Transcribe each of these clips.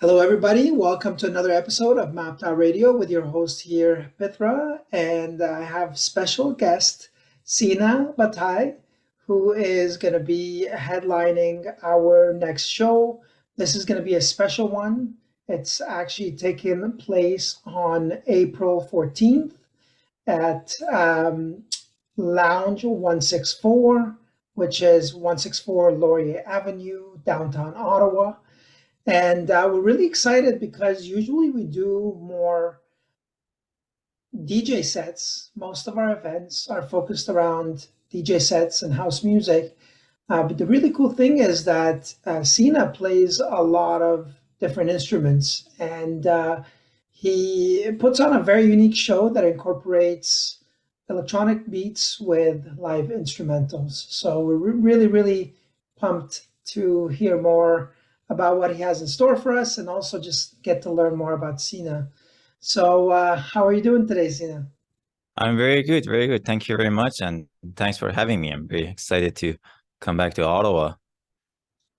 Hello, everybody. Welcome to another episode of Map.Radio with your host here, Pithra. And I have special guest, Sina Bathaie, who is going to be headlining our next show. This is going to be a special one. It's actually taking place on April 14th at Lounge 164, which is 164 Laurier Avenue, downtown Ottawa. And we're really excited because usually we do more DJ sets. Most of our events are focused around DJ sets and house music. But the really cool thing is that Sina plays a lot of different instruments, and he puts on a very unique show that incorporates electronic beats with live instrumentals. So we're really, really pumped to hear more about what he has in store for us and also just get to learn more about Sina. So, how are you doing today, Sina? I'm very good, very good. Thank you very much, and thanks for having me. I'm very excited to come back to Ottawa next.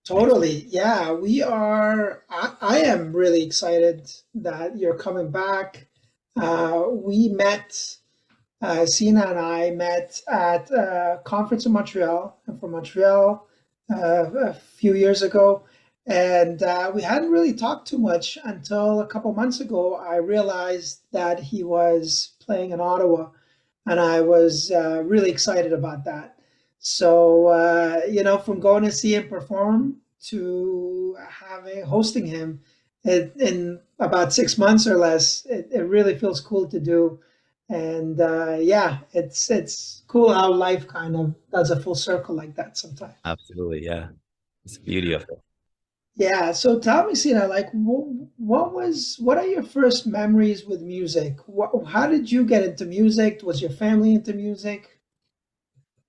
Totally. Yeah, we are. I am really excited that you're coming back. We met, Sina and I met at a conference in Montreal. I'm from Montreal a few years ago. And we hadn't really talked too much until a couple months ago. I realized that he was playing in Ottawa, and I was really excited about that. So, from going to see him perform to having hosting him in about 6 months or less, it really feels cool to do. And yeah, it's cool how life kind of does a full circle like that sometimes. Absolutely, yeah. It's the beauty of it. Yeah, so tell me, Sina, like, what are your first memories with music? How did you get into music? Was your family into music?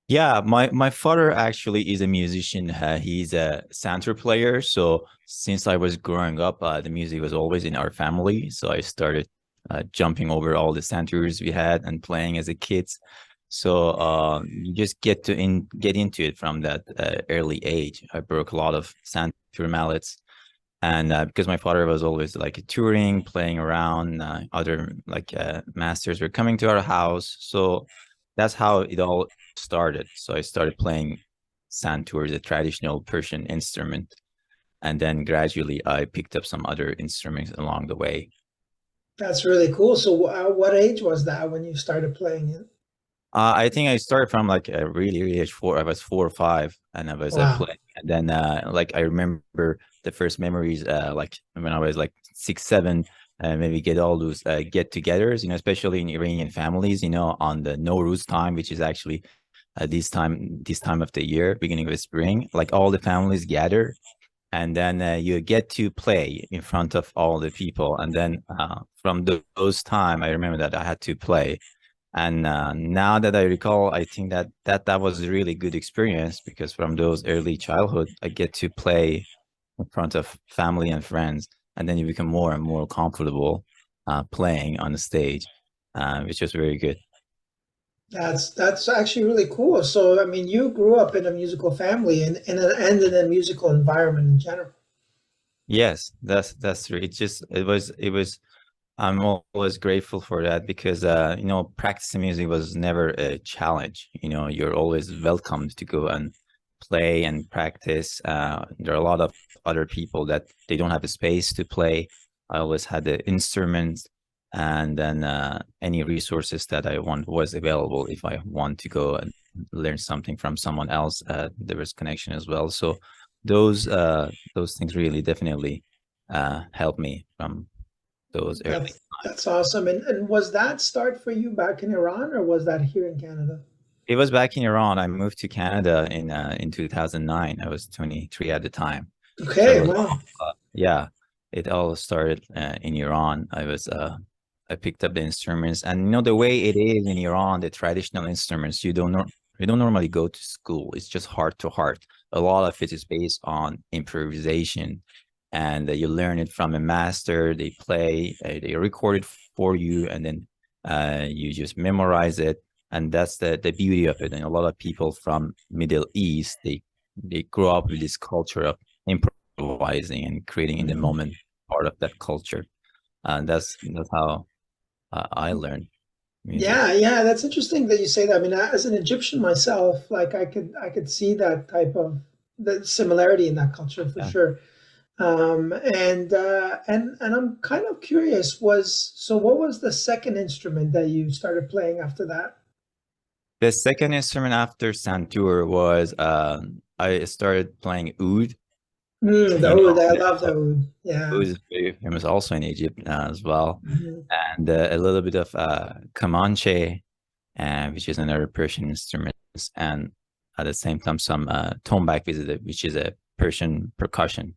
Yeah, my father actually is a musician. He's a santur player. So since I was growing up, the music was always in our family. So I started jumping over all the santurs we had and playing as a kid. So you just get into it from that early age. I broke a lot of santur mallets, and because my father was always like touring, playing around, other masters were coming to our house. So that's how it all started. So I started playing santur, the traditional Persian instrument, and then gradually I picked up some other instruments along the way. That's really cool. So, what age was that when you started playing it? I think I started from like a really age four. I was 4 or 5, and I was Wow. playing. And then like I remember the first memories, like when I was like 6, 7, maybe get all those get-togethers, especially in Iranian families, on the Nowruz time, which is actually this time of the year, beginning of the spring. Like all the families gather, and then you get to play in front of all the people. And then from those time, I remember that I had to play. And now that I recall, I think that was a really good experience, because from those early childhood, I get to play in front of family and friends, and then you become more and more comfortable playing on the stage, which was very good. That's actually really cool. So, I mean, you grew up in a musical family and in a musical environment in general. Yes, that's true. It was. I'm always grateful for that, because practicing music was never a challenge. You're always welcomed to go and play and practice. There are a lot of other people that they don't have the space to play. I always had the instruments, and then any resources that I want was available if I want to go and learn something from someone else. There was connection as well. So those things really definitely helped me from those early. That's awesome. And was that start for you back in Iran or was that here in Canada? It was back in Iran. I moved to Canada in 2009. I was 23 at the time. So Okay, it was, wow. yeah, it all started in Iran. I picked up the instruments, and the way it is in Iran, the traditional instruments, you don't normally go to school. It's just heart to heart. A lot of it is based on improvisation, and you learn it from a master. They play, they record it for you, and then you just memorize it. And that's the beauty of it. And a lot of people from Middle East, they grow up with this culture of improvising and creating in the Mhm. moment part of that culture. And that's how I learned music. Yeah, that's interesting that you say that. I mean, as an Egyptian myself, like I could see that type of the similarity in that culture for Yeah. sure. And I'm kind of curious, what was the second instrument that you started playing after that? The second instrument after santur was I started playing oud. The You oud, know, I love the oud. oud Yeah. is very famous also in Egypt as well, Mhm. and a little bit of kamanche, which is another Persian instrument, and at the same time some tombak, which is a Persian percussion.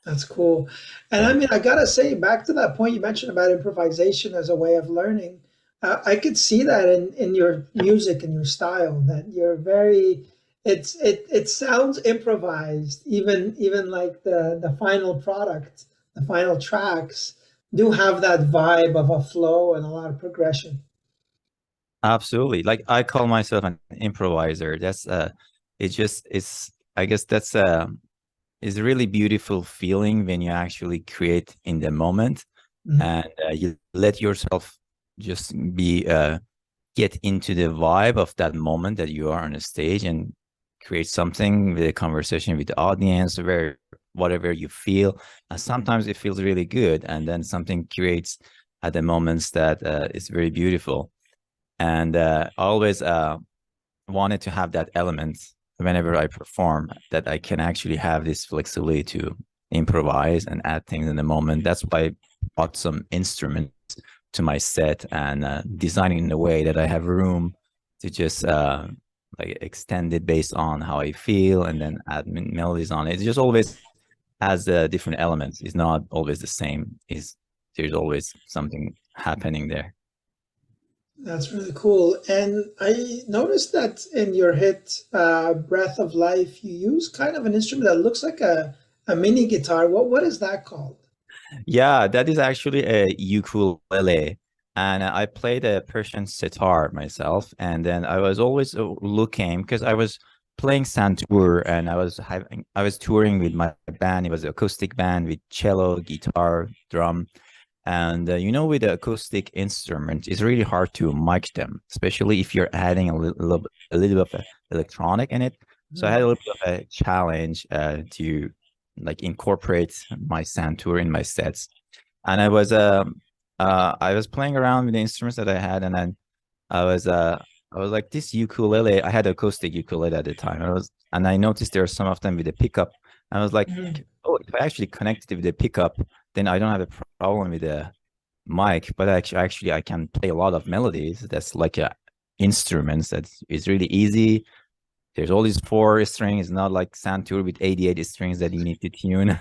That's cool. And I Yeah. mean, I gotta say, back to that point you mentioned about improvisation as a way of learning, I could see that in your music and your style, that you're very, it sounds improvised, even like the final product, the final tracks do have that vibe of a flow and a lot of progression. Absolutely. Like I call myself an improviser. That's it's I guess that's is a really beautiful feeling when you actually create in the moment, Mhm. and you let yourself just be get into the vibe of that moment that you are on a stage and create something with a conversation with the audience where whatever you feel, and sometimes it feels really good, and then something creates at the moments that is very beautiful. And I always wanted to have that element whenever I perform, that I can actually have this flexibility to improvise and add things in the moment. That's why I bought some instruments to my set, and designing in a way that I have room to just like extend it based on how I feel, and then add melodies on it. It just always has different elements. It's not always the same. Is There's always something happening there. That's really cool. And I noticed that in your hit, Breath of Life, you use kind of an instrument that looks like a mini guitar. What is that called? Yeah, that is actually a ukulele. And I played a Persian sitar myself. And then I was always looking, because I was playing santur, and I was touring with my band. It was an acoustic band with cello, guitar, drum. And with the acoustic instrument, it's really hard to mic them, especially if you're adding a little bit of electronic in it. So I had a Mhm. little bit of a challenge to like incorporate my santur in my sets. And I was playing around with the instruments that I had, and then I was uh I was like, this ukulele. I had acoustic ukulele at the time. And I noticed there are some of them with a pickup. I was like, Mhm. oh, if I actually connect it with the pickup, then I don't have a problem with the mic. But actually I can play a lot of melodies. That's like a instruments that is really easy. There's all these four strings, not like santur with 88 strings that you need to tune.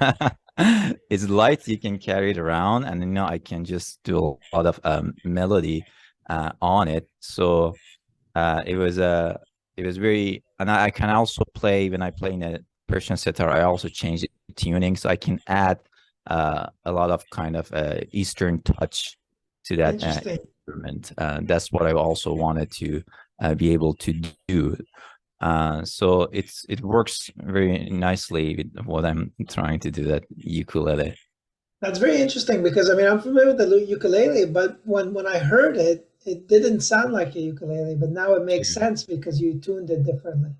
It's light, you can carry it around, and I can just do a lot of melody on it. So it was very, and I can also play when I play in a Persian sitar. I also change the tuning, so I can add a lot of kind of Eastern touch to that Interesting. instrument. That's what I also wanted to be able to do. So it works very nicely with what I'm trying to do, that ukulele. That's very interesting because I mean I'm familiar with the ukulele, but when I heard it, it didn't sound like a ukulele. But now it makes sense because you tuned it differently.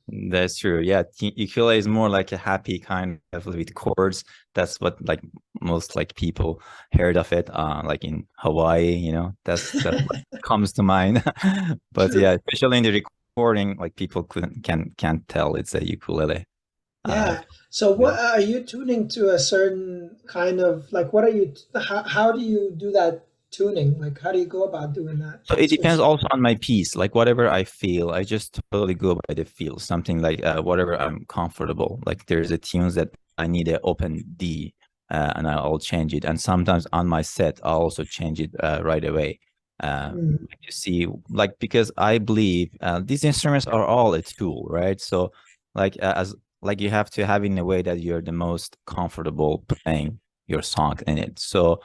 That's true. Yeah, ukulele is more like a happy kind of with chords. That's what like most like people heard of it. Like in Hawaii, that's what comes to mind. But True. yeah, especially in the recording, like people can't tell it's a ukulele. Uh, Yeah. So yeah. what are you tuning to a certain kind of like what are you how do you do that tuning? Like how do you go about doing that? So it So depends it's also on my piece. Like whatever I feel, I just totally go by the feel. Something like whatever I'm comfortable. Like there's a tunes that I need an open D, and I'll change it. And sometimes on my set, I'll also change it right away. mm, You see, like because I believe these instruments are all a tool, right? So like as like you have to have it in a way that you're the most comfortable playing your song in it. So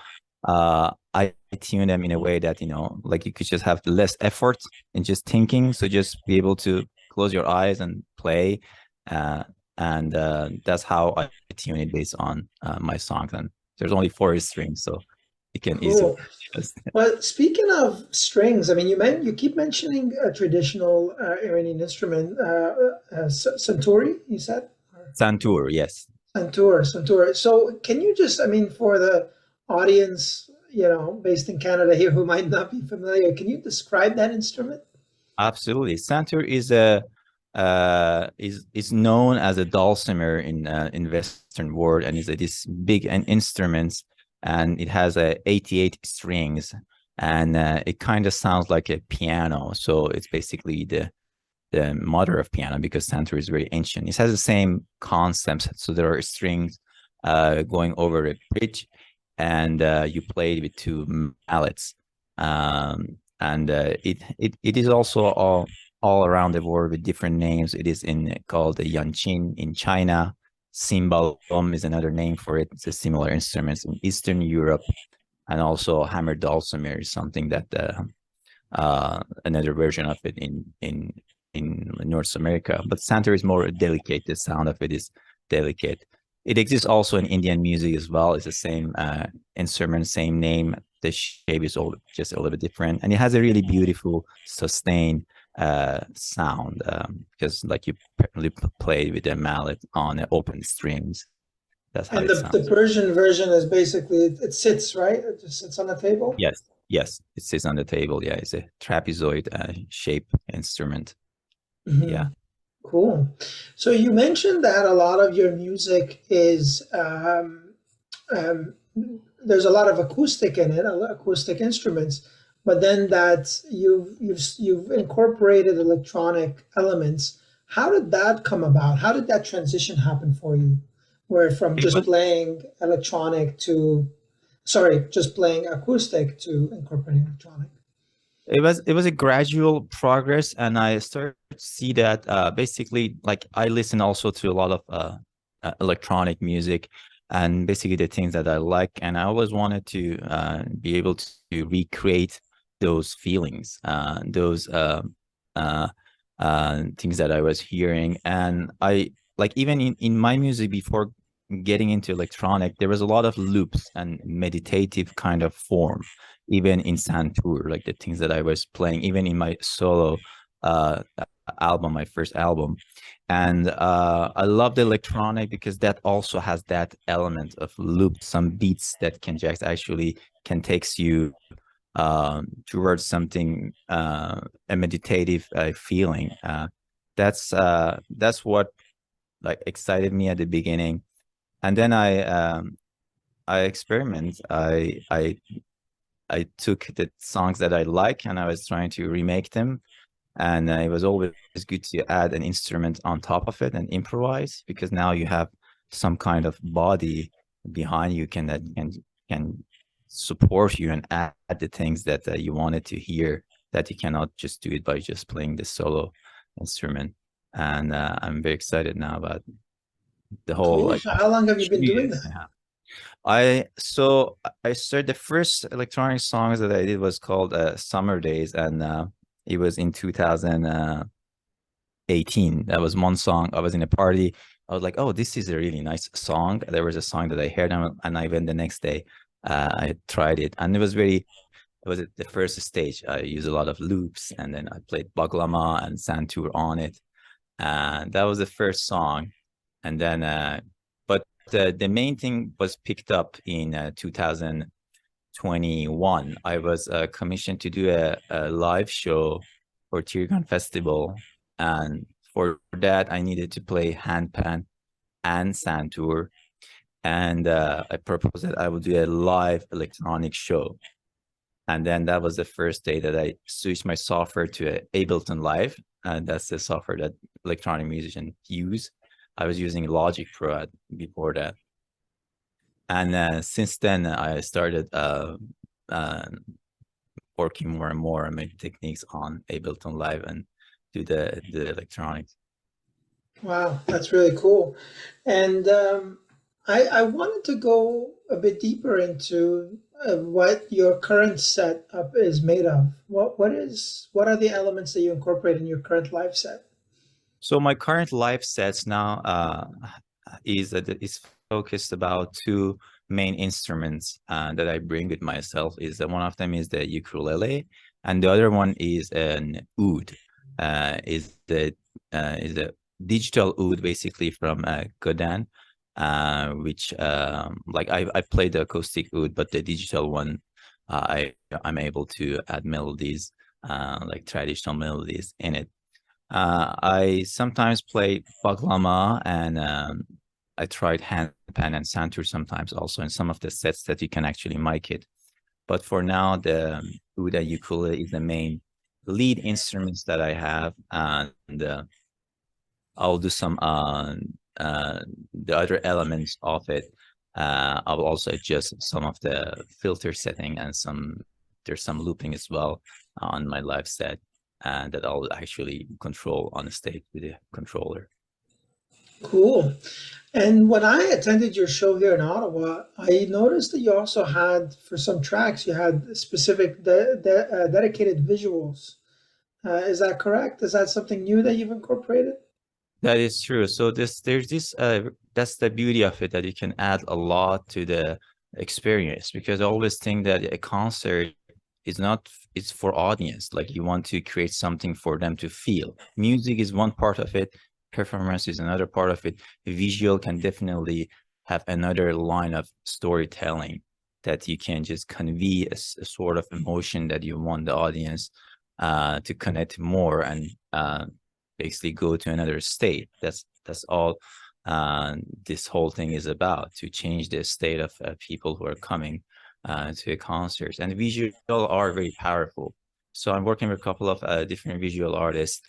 I tune them in a way that like you could just have less effort in just thinking, so just be able to close your eyes and play, uh, and that's how I tune it based on my songs. And there's only four strings, so you can easily Cool. adjust. Well, speaking of strings, I mean, you keep mentioning a traditional Iranian instrument, santuri, you said? Or Santur, yes. santur, santur. So can you just, I mean, for the audience, based in Canada here who might not be familiar, can you describe that instrument? Absolutely. Santur is a is known as a dulcimer in Western world, and is this big an instrument, and it has 88 strings, and it kind of sounds like a piano. So it's basically the mother of piano, because santur is very ancient. It has the same concepts. So there are strings going over a bridge, and you play it with two mallets. And it is also all around the world with different names. It is called the yanchin in China. Cymbalum is another name for it. It's a similar instruments in Eastern Europe, and also hammer dulcimer is something that another version of it in North America. But santur is more delicate. The sound of it is delicate. It exists also in Indian music as well. It's the same instrument, same name. The shape is all just a little bit different, and it has a really beautiful sustained sound, because like you play with a mallet on open strings. That's how And it the sounds. Persian version is basically it sits, right? It just sits on the table. Yes, yes, it sits on the table. Yeah, it's a trapezoid shape instrument. Hmm. Yeah. Cool. So you mentioned that a lot of your music is um, there's a lot of acoustic in it, acoustic instruments, but then that you've incorporated electronic elements. How did that come about? How did that transition happen for you? Where from It just was playing electronic to, sorry, just playing acoustic to incorporating electronic. it was a gradual progress, and I started to see that basically, like, I listen also to a lot of electronic music, and basically the things that I like, and I always wanted to be able to recreate those feelings, those uh, things that I was hearing. And I, like, even in my music before getting into electronic, there was a lot of loops and meditative kind of form, even in santur, like the things that I was playing, even in my solo uh album, my first album. And I love the electronic because that also has that element of loop, some beats that can just actually can takes you towards something, a meditative feeling. That's what like excited me at the beginning. And then I experiment. I took the songs that I like, and I was trying to remake them. And it was always good to add an instrument on top of it and improvise, because now you have some kind of body behind you that can support you and add the things that you wanted to hear, that you cannot just do it by just playing the solo instrument. And I'm very excited now about the whole Cool. like So how long have you been doing experience. that? I started, the first electronic songs that I did was called Summer Days, and it was in 2018. That was one song. I was in a party. I was like, "Oh, this is a really nice song." There was a song that I heard, and I went the next day. I tried it, and it was very. It was the first stage. I used a lot of loops, and then I played Baglama and Santur on it, and that was the first song. And then but the main thing was picked up in 2021. I was commissioned to do a live show for Tirgan Festival, and for that I needed to play handpan and santur, and I proposed that I would do a live electronic show. And then that was the first day that I switched my software to Ableton Live, and that's the software that electronic musicians use. I was using Logic Pro before that, and since then I started uh, working more and more on my techniques on Ableton Live and do the electronics. Wow, that's really cool. And I wanted to go a bit deeper into what your current setup is made of. What are the elements that you incorporate in your current live set? So my current live sets now is focused about two main instruments that I bring with myself. Is that one of them is the ukulele, and the other one is an oud. Is the digital oud, basically from Godin, which like I play the acoustic oud, but the digital one, I'm able to add melodies, like traditional melodies in it. I sometimes play baklama, and I tried handpan and santur sometimes also in some of the sets that you can actually mic it. But for now, the Uda ukulele is the main lead instruments that I have, and I'll do some the other elements of it. I'll also adjust some of the filter setting, and there's some looping as well on my live set, and that I'll actually control on the stage with the controller. Cool. And when I attended your show here in Ottawa, I noticed that you also had, for some tracks, you had specific dedicated visuals. Is that correct? Is that something new that you've incorporated? That is true. So there's this that's the beauty of it, that you can add a lot to the experience, because I always think that a concert is not, it's for audience. Like, you want to create something for them to feel. Music is one part of it, performance is another part of it. Visual can definitely have another line of storytelling, that you can just convey a sort of emotion that you want the audience to connect more, and basically go to another state. That's all this whole thing is about, to change the state of people who are coming to a concert. And visual are very powerful. So I'm working with a couple of different visual artists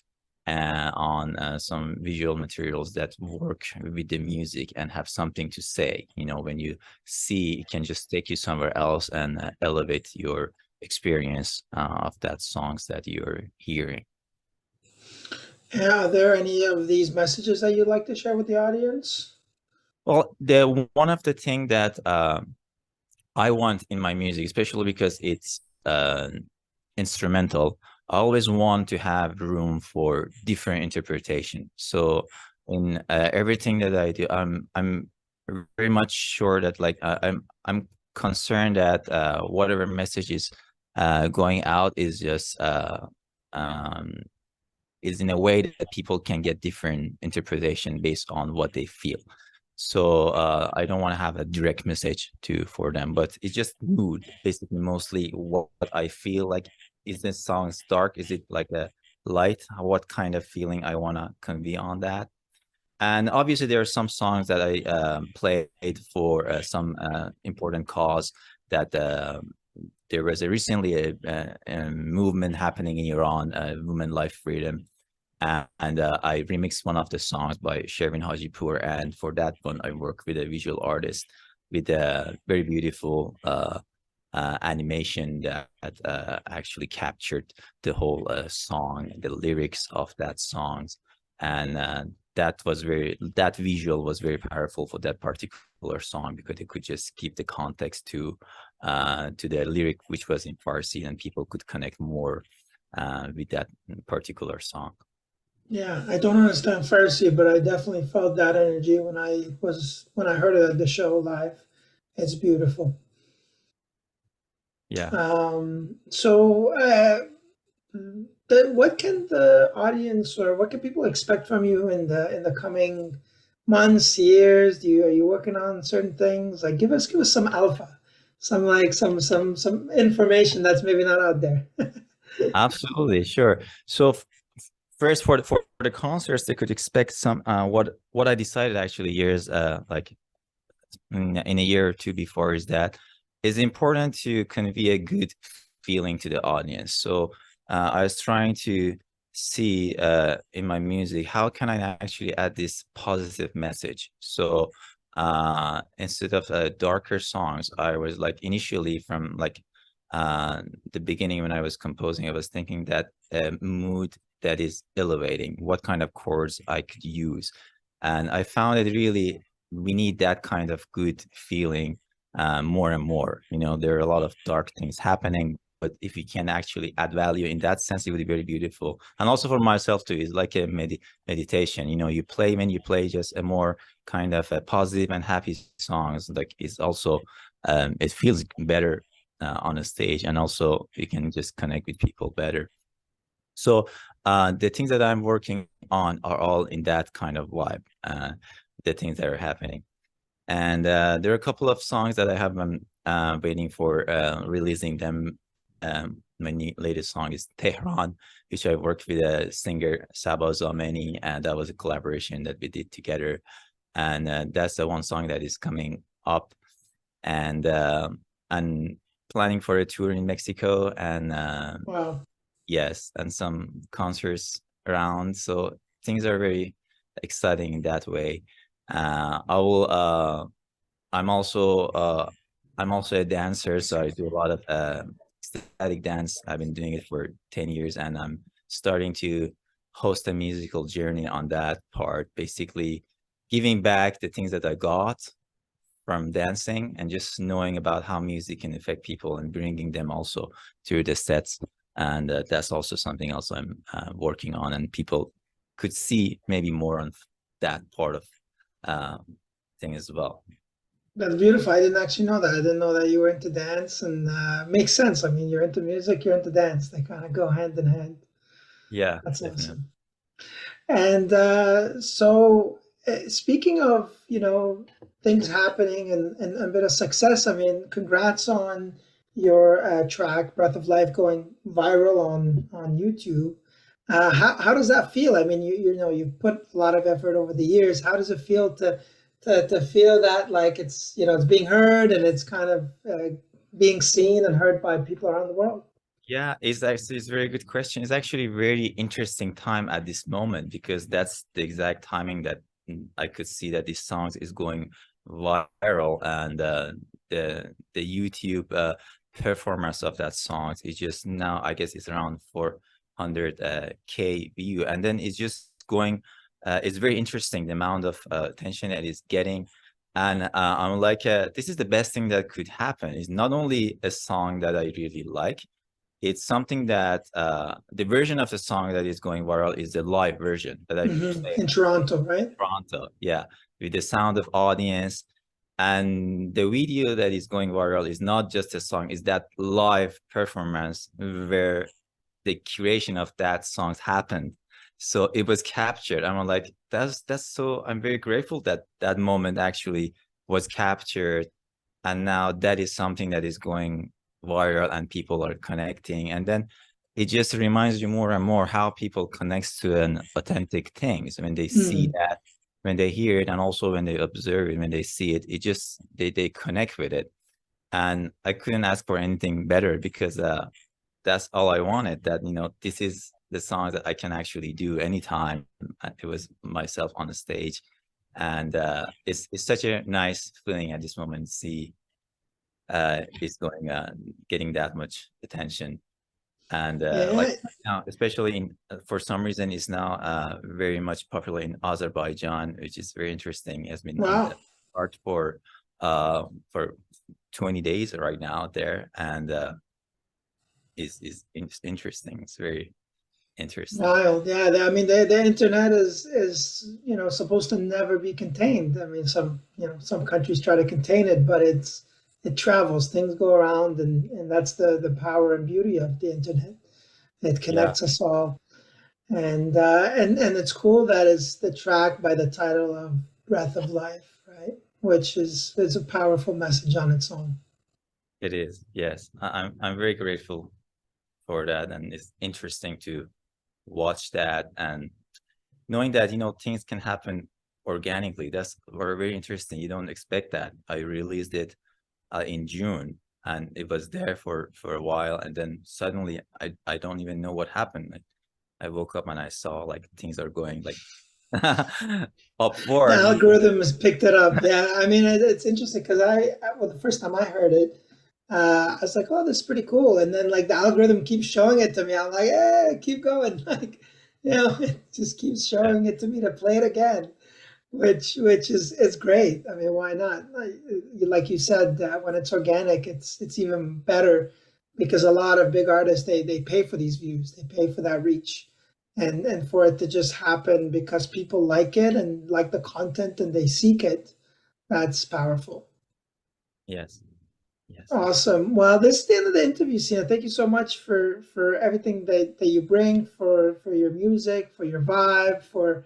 on some visual materials that work with the music and have something to say. You know, when you see, it can just take you somewhere else and elevate your experience of that songs that you're hearing. Are there any of these messages that you'd like to share with the audience? Well, the one of the thing that I want in my music, especially because it's instrumental, I always want to have room for different interpretation. So in everything that I do, I'm very much sure that, like, I'm concerned that whatever message is going out is just is in a way that people can get different interpretation based on what they feel. So I don't want to have a direct message for them, but it's just mood, basically, mostly what I feel like. Is this song dark? Is it like a light? What kind of feeling I want to convey on that? And obviously, there are some songs that I played for some important cause. That there was recently a movement happening in Iran, women life freedom, and I remixed one of the songs by Shervin Hajipur, and for that one I worked with a visual artist with a very beautiful animation that actually captured the whole song, the lyrics of that songs, and that visual was very powerful for that particular song, because it could just keep the context to the lyric, which was in Farsi, and people could connect more with that particular song. Yeah, I don't understand Farsi, but I definitely felt that energy when I heard it at the show live. It's beautiful. Yeah. So, what can the audience, or what can people expect from you in the coming months, years? Are you working on certain things? Like, give us some alpha, some information that's maybe not out there. Absolutely, sure. So first, for the concerts, they could expect some what I decided actually years like in a year or two before, is that it's important to convey a good feeling to the audience. So I was trying to see in my music, how can I actually add this positive message. So instead of darker songs, I was like, initially, from like the beginning, when I was composing, I was thinking that mood that is elevating, what kind of chords I could use. And I found it really, we need that kind of good feeling more and more. You know, there are a lot of dark things happening, but if you can actually add value in that sense, it would be very beautiful. And also for myself too, it's like a meditation. You know, you play, when you play just a more kind of a positive and happy songs, like it's also it feels better on a stage, and also you can just connect with people better. So the things that I'm working on are all in that kind of vibe, the things that are happening. And there are a couple of songs that I have been waiting for releasing them. My latest song is Tehran, which I worked with a singer, Sabah Zameni, and that was a collaboration that we did together. And that's the one song that is coming up. And I'm planning for a tour in Mexico, and Wow. yes, and some concerts around. So things are very exciting in that way. I will I'm also a dancer, so I do a lot of static dance. I've been doing it for 10 years, and I'm starting to host a musical journey on that part, basically giving back the things that I got from dancing, and just knowing about how music can affect people and bringing them also through the sets. And that's also something else I'm working on, and people could see maybe more on that part of thing as well. That's beautiful. I didn't actually know that. I didn't know that you were into dance, and makes sense. I mean, you're into music, you're into dance. They kind of go hand in hand. Yeah, That's definitely. awesome. And so, speaking of, things happening and a bit of success, I mean, congrats on your track "Breath of Life" going viral on YouTube. How does that feel? I mean, you've put a lot of effort over the years. How does it feel to feel that, like, it's being heard, and it's kind of being seen and heard by people around the world? Yeah, it's a very good question. It's actually a very interesting time at this moment, because that's the exact timing that I could see that this song is going viral, and the YouTube performance of that song is just now, I guess it's around 400 K view, and then it's just going. It's very interesting the amount of attention that it's getting. And I'm like, this is the best thing that could happen. It's not only a song that I really like, it's something that the version of the song that is going viral is the live version that I played In Toronto, right? in Toronto. Yeah, with the sound of audience. And the video that is going viral is not just a song, it's that live performance where the creation of that song happened. So it was captured. I'm like, that's so, I'm very grateful that that moment actually was captured. And now that is something that is going viral and people are connecting. And then it just reminds you more and more how people connect to an authentic things when they see Mm. that, when they hear it, and also when they observe it, when they see it, it just they connect with it. And I couldn't ask for anything better, because that's all I wanted, that this is the song that I can actually do anytime it was myself on the stage. And it's such a nice feeling at this moment to see it's going getting that much attention. And like Yeah. now, especially in for some reason, it's now very much popular in Azerbaijan, which is very interesting. It has been in the Wow. art for 20 days right now there, and is interesting. It's very interesting. Wild, yeah. I mean, the internet is supposed to never be contained. I mean, some countries try to contain it, but it travels. Things go around, and that's the power and beauty of the internet. It Yeah, connects us all, and it's cool that it's the track by the title of "Breath of Life," right? Which is a powerful message on its own. it is. Yes, I'm very grateful for that, and it's interesting to watch that, and knowing that things can happen organically. That's very interesting. You don't expect that. I released it in June, and it was there for a while, and then suddenly I don't even know what happened. Like, I woke up and I saw like things are going like The upward. algorithm has picked it up. Yeah, I mean, it's interesting because well, the first time I heard it, I was like, "Oh, this is pretty cool," and then like the algorithm keeps showing it to me. I'm like, "Hey, keep going!" Like, it just keeps Yeah, showing it to me to play it again, which is great. I mean, why not? Like you said, when it's organic, it's even better because a lot of big artists, they pay for these views, they pay for that reach. And for it to just happen because people like it and like the content and they seek it, that's powerful. Yes. Yes. Awesome. Well, this is the end of the interview, Sina. Thank you so much for everything that you bring, for your music, for your vibe, for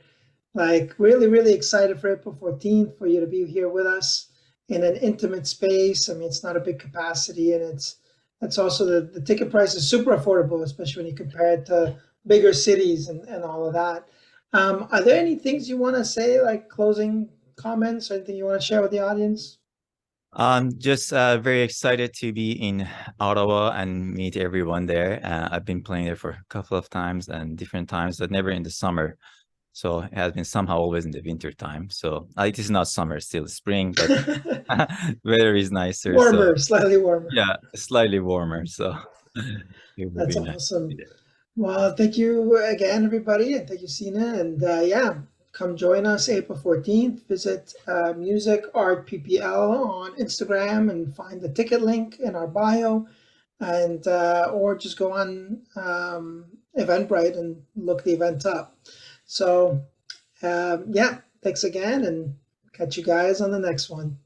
like really, really excited for April 14th for you to be here with us in an intimate space. I mean, it's not a big capacity, and it's also the ticket price is super affordable, especially when you compare it to bigger cities and all of that. Are there any things you want to say, like closing comments, or anything you want to share with the audience? Just very excited to be in Ottawa and meet everyone there. I've been playing there for a couple of times and different times, but never in the summer. So it has been somehow always in the winter time. So it is not summer, still spring, but weather is nicer. So Warmer, slightly warmer. yeah, slightly warmer. So it would That's be nice to be awesome. there. Well, thank you again, everybody, and thank you, Sina. And yeah, come join us April 14th. Visit Music.Art.Ppl on Instagram and find the ticket link in our bio, and or just go on Eventbrite and look the event up. So yeah, thanks again, and catch you guys on the next one.